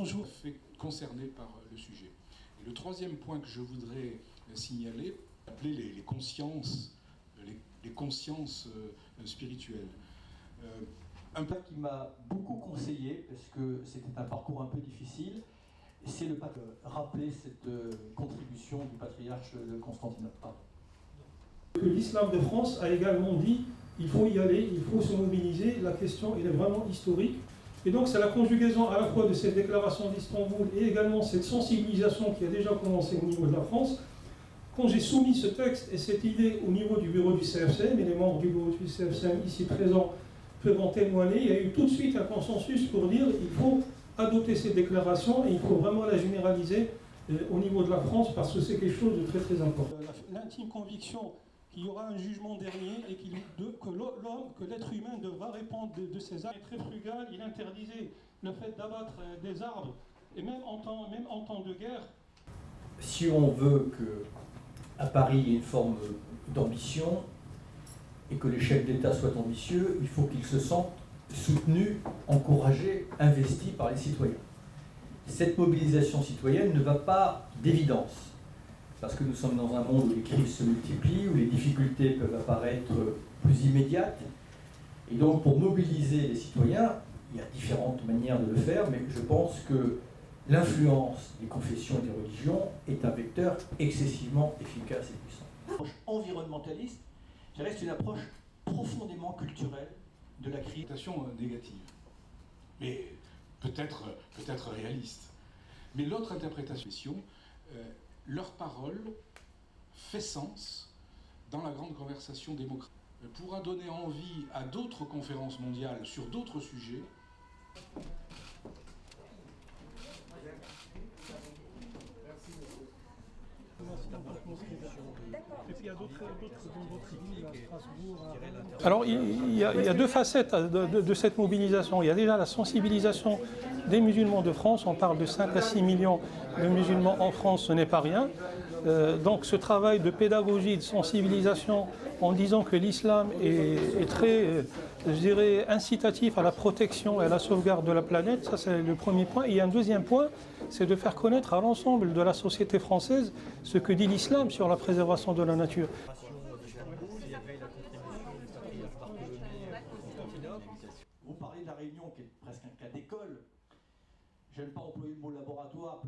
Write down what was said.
toujours fait concerné par le sujet. Et le troisième point que je voudrais signaler, appeler les consciences, les consciences spirituelles. Un point qui m'a beaucoup conseillé, parce que c'était un parcours un peu difficile, c'est le rappeler cette contribution du patriarche de Constantinople. L'islam de France a également dit il faut y aller, il faut se mobiliser, la question elle est vraiment historique. Et donc c'est la conjugaison à la fois de cette déclaration d'Istanbul et également cette sensibilisation qui a déjà commencé au niveau de la France. Quand j'ai soumis ce texte et cette idée au niveau du bureau du CFCM, et les membres du bureau du CFCM ici présents peuvent en témoigner, il y a eu tout de suite un consensus pour dire qu'il faut adopter cette déclaration et il faut vraiment la généraliser au niveau de la France parce que c'est quelque chose de très très important. L'intime conviction qu'il y aura un jugement dernier et que l'être humain devra répondre de ses actes. Il est très frugal, il interdisait le fait d'abattre des arbres, et même en temps de guerre. Si on veut qu'à Paris il y ait une forme d'ambition et que les chefs d'État soient ambitieux, il faut qu'ils se sentent soutenus, encouragés, investis par les citoyens. Cette mobilisation citoyenne ne va pas d'évidence. Parce que nous sommes dans un monde où les crises se multiplient, où les difficultés peuvent apparaître plus immédiates. Et donc, pour mobiliser les citoyens, il y a différentes manières de le faire, mais je pense que l'influence des confessions et des religions est un vecteur excessivement efficace et puissant. L'approche environnementaliste, ça reste une approche profondément culturelle de la crise. Négative, mais peut-être réaliste. Mais l'autre interprétation, leur parole fait sens dans la grande conversation démocratique, pourra donner envie à d'autres conférences mondiales sur d'autres sujets. Alors il y a deux facettes de cette mobilisation. Il y a déjà la sensibilisation des musulmans de France. On parle de 5 à 6 millions de musulmans en France, ce n'est pas rien. Donc ce travail de pédagogie, de sensibilisation en disant que l'islam est très, je dirais, incitatif à la protection et à la sauvegarde de la planète, ça c'est le premier point. Et il y a un deuxième point, c'est de faire connaître à l'ensemble de la société française ce que dit l'islam sur la préservation de la nature. Vous parlez de la Réunion qui est presque un cas d'école. Je n'aime pas employer le mot laboratoire.